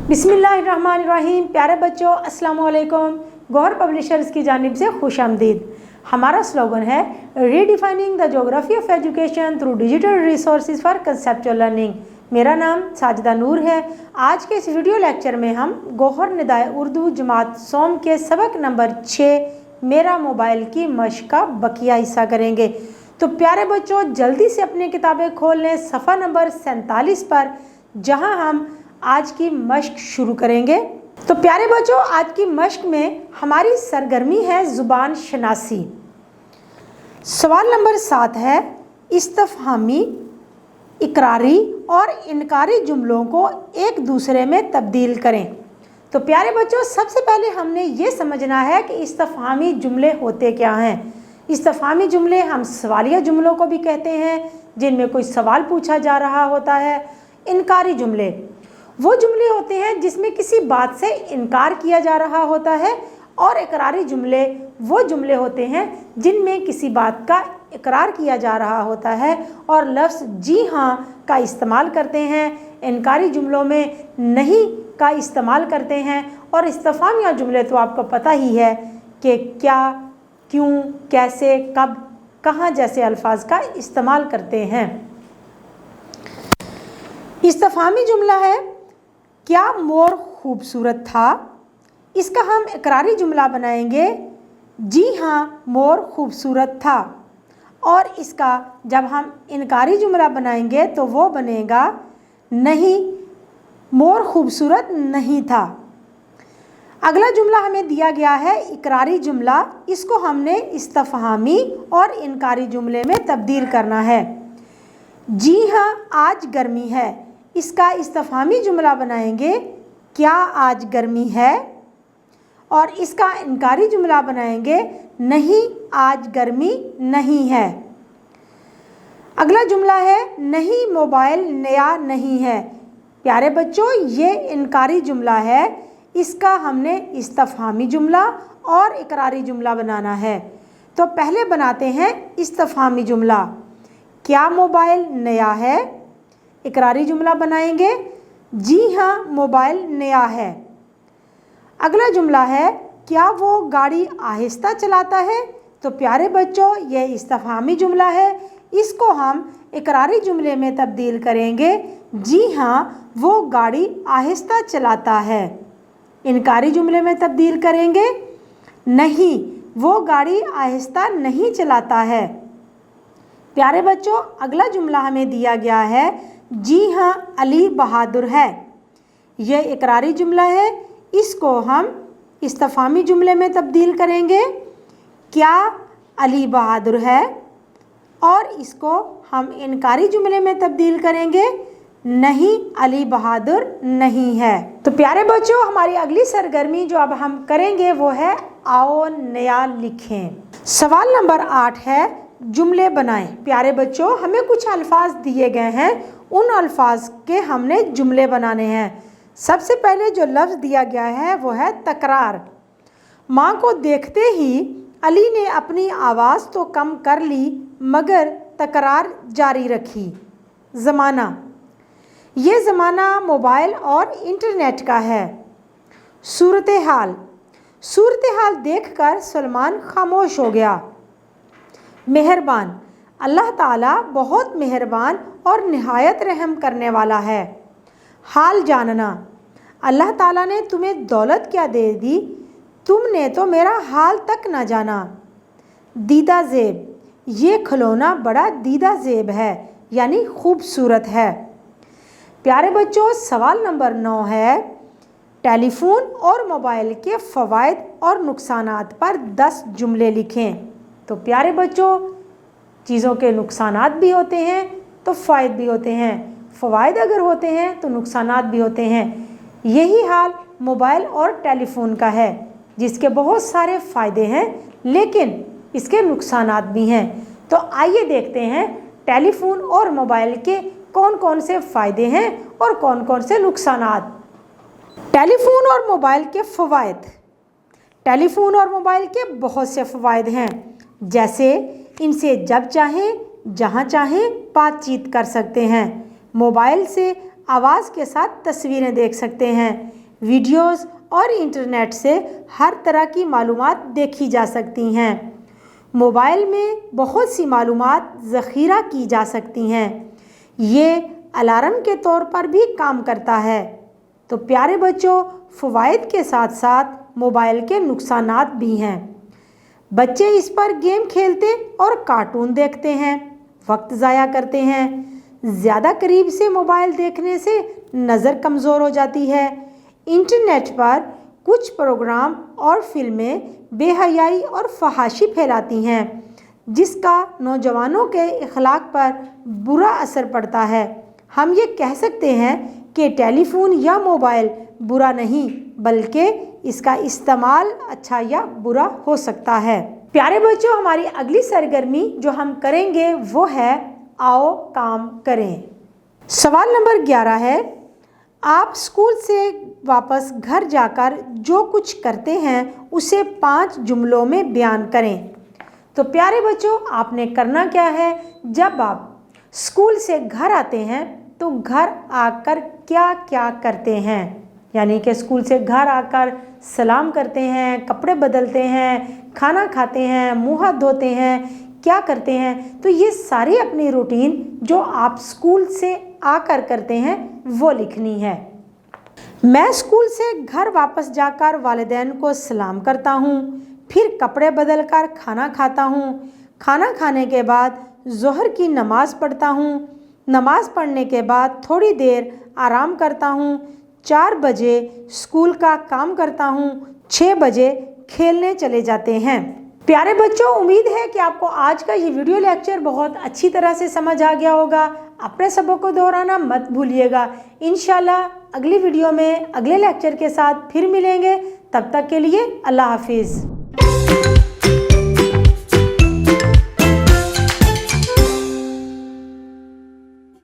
बिस्मिल्लाहिर्रहमानिर्रहीम। प्यारे बच्चों, अस्सलाम वालेकुम। गौहर पब्लिशर्स की जानिब से खुश आमदीद। हमारा स्लोगन है redefining the geography of education through digital resources for conceptual learning. मेरा नाम साजिदा नूर है। आज के इस वीडियो लेक्चर में हम गौहर निदाए उर्दू जमात सोम के सबक नंबर 6 मेरा मोबाइल की मश्क का बकिया हिस्सा करेंगे। तो प्यारे बच्चों, जल्दी से अपनी किताबें खोल लें सफ़ा नंबर 47 पर, जहां हम आज की मश्क शुरू करेंगे। तो प्यारे बच्चों, आज की मश्क में हमारी सरगर्मी है ज़ुबान शनासी। सवाल नंबर 7 है इस्तफहामी, इकरारी और इनकारी जुमलों को एक दूसरे में तब्दील करें। तो प्यारे बच्चों, सबसे पहले हमने ये समझना है कि इस्तफहामी जुमले होते क्या हैं। इस्तफहामी जुमले हम सवालिया जुमलों को भी कहते हैं, जिनमें कोई सवाल पूछा जा रहा होता है। इनकारी जुमले वो जुमले होते हैं जिसमें किसी बात से इनकार किया जा रहा होता है, और इकरारी जुमले वो जुमले होते हैं जिनमें किसी बात का इकरार किया जा रहा होता है और लफ्ज़ जी हाँ का इस्तेमाल करते हैं। इनकारी जुमलों में नहीं का इस्तेमाल करते हैं। और इस्तफहामिया जुमले तो आपको पता ही है कि क्या, क्यों, कैसे, कब, कहाँ जैसे अल्फाज का इस्तेमाल करते हैं। इस्तफहामी जुमला है क्या मोर खूबसूरत था। इसका हम इकरारी जुमला बनाएंगे जी हाँ मोर खूबसूरत था। और इसका जब हम इनकारी जुमला बनाएंगे तो वो बनेगा नहीं मोर खूबसूरत नहीं था। अगला जुमला हमें दिया गया है इकरारी जुमला। इसको हमने इस्तफहामी और इनकारी जुमले में तब्दील करना है। जी हाँ आज गर्मी है। इसका इस्तफहामी जुमला बनाएंगे क्या आज गर्मी है। और इसका इनकारी जुमला बनाएंगे नहीं आज गर्मी नहीं है। अगला जुमला है नहीं मोबाइल नया नहीं है। प्यारे बच्चों, ये इनकारी जुमला है। इसका हमने इस्तफहामी जुमला और इकरारी जुमला बनाना है। तो पहले बनाते हैं इस्तफहामी जुमला। क्या मोबाइल नया है। इकरारी जुमला बनाएंगे जी हाँ मोबाइल नया है। अगला जुमला है क्या वो गाड़ी आहिस्ता चलाता है। तो प्यारे बच्चों, यह इस्तफहामी जुमला है। इसको हम इकरारी जुमले में तब्दील करेंगे जी हाँ वो गाड़ी आहिस्ता चलाता है। इनकारी जुमले में तब्दील करेंगे नहीं वो गाड़ी आहिस्ता नहीं चलाता है। प्यारे बच्चों, अगला जुमला हमें दिया गया है जी हाँ अली बहादुर है। यह इकरारी जुमला है। इसको हम इस्तफहामी जुमले में तब्दील करेंगे क्या अली बहादुर है। और इसको हम इनकारी जुमले में तब्दील करेंगे नहीं अली बहादुर नहीं है। तो प्यारे बच्चों, हमारी अगली सरगर्मी जो अब हम करेंगे वो है आओ नया लिखें। सवाल नंबर 8 है जुमले बनाएं। प्यारे बच्चों, हमें कुछ अल्फाज दिए गए हैं, उन अल्फाज के हमने जुमले बनाने हैं। सबसे पहले जो लफ्ज़ दिया गया है वो है तकरार। माँ को देखते ही अली ने अपनी आवाज़ तो कम कर ली मगर तकरार जारी रखी। ज़माना, ये ज़माना मोबाइल और इंटरनेट का है। सूरत हाल देखकर सलमान खामोश हो गया। मेहरबान, अल्लाह ताला बहुत मेहरबान और निहायत रहम करने वाला है। हाल जानना, अल्लाह ताला ने तुम्हें दौलत क्या दे दी, तुमने तो मेरा हाल तक ना जाना। दीदा ज़ेब, ये खिलौना बड़ा दीदा ज़ेब है, यानी खूबसूरत है। प्यारे बच्चों, सवाल नंबर 9 है टेलीफोन और मोबाइल के फ़वाइद और नुकसानात पर 10 जुमले लिखें। तो प्यारे बच्चों, चीज़ों के नुकसानात भी होते हैं तो फ़ायदे भी होते हैं। फ़वाइद अगर होते हैं तो नुकसानात भी होते हैं। यही हाल मोबाइल और टेलीफोन का है, जिसके बहुत सारे फ़ायदे हैं लेकिन इसके नुकसानात भी हैं। तो आइए देखते हैं टेलीफोन और मोबाइल के कौन कौन से फ़ायदे हैं और कौन कौन से नुकसानात। टेलीफोन और मोबाइल के फ़वाइद। टेलीफोन और मोबाइल के बहुत से फ़वाइद हैं, जैसे इनसे जब चाहें जहाँ चाहें बातचीत कर सकते हैं। मोबाइल से आवाज़ के साथ तस्वीरें देख सकते हैं। वीडियोस और इंटरनेट से हर तरह की मालूमात देखी जा सकती हैं। मोबाइल में बहुत सी मालूमात ज़ख़ीरा की जा सकती हैं। ये अलार्म के तौर पर भी काम करता है। तो प्यारे बच्चों, फ़वाइद के साथ साथ मोबाइल के नुकसानात भी हैं। बच्चे इस पर गेम खेलते और कार्टून देखते हैं, वक्त ज़ाया करते हैं। ज़्यादा करीब से मोबाइल देखने से नज़र कमज़ोर हो जाती है। इंटरनेट पर कुछ प्रोग्राम और फिल्में बेहयाई और फहाशी फैलाती हैं, जिसका नौजवानों के अखलाक पर बुरा असर पड़ता है। हम ये कह सकते हैं कि टेलीफोन या मोबाइल बुरा नहीं, बल्कि इसका इस्तेमाल अच्छा या बुरा हो सकता है। प्यारे बच्चों, हमारी अगली सरगर्मी जो हम करेंगे वो है आओ काम करें। सवाल नंबर 11 है, आप स्कूल से वापस घर जाकर जो कुछ करते हैं उसे 5 जुमलों में बयान करें। तो प्यारे बच्चों, आपने करना क्या है, जब आप स्कूल से घर आते हैं तो घर आकर क्या क्या करते हैं, यानी कि स्कूल से घर आकर सलाम करते हैं, कपड़े बदलते हैं, खाना खाते हैं, मुँह हाथ धोते हैं, क्या करते हैं। तो ये सारी अपनी रूटीन जो आप स्कूल से आकर करते हैं वो लिखनी है। मैं स्कूल से घर वापस जाकर वालिदैन को सलाम करता हूँ, फिर कपड़े बदलकर खाना खाता हूँ। खाना खाने के बाद ज़ोहर की नमाज़ पढ़ता हूँ। नमाज़ पढ़ने के बाद थोड़ी देर आराम करता हूँ। 4 बजे स्कूल का काम करता हूँ। 6 बजे खेलने चले जाते हैं। प्यारे बच्चों, उम्मीद है कि आपको आज का ये वीडियो लेक्चर बहुत अच्छी तरह से समझ आ गया होगा। अपने सबक को दोहराना मत भूलिएगा। इंशाल्लाह अगली वीडियो में अगले लेक्चर के साथ फिर मिलेंगे। तब तक के लिए अल्लाह हाफिज़।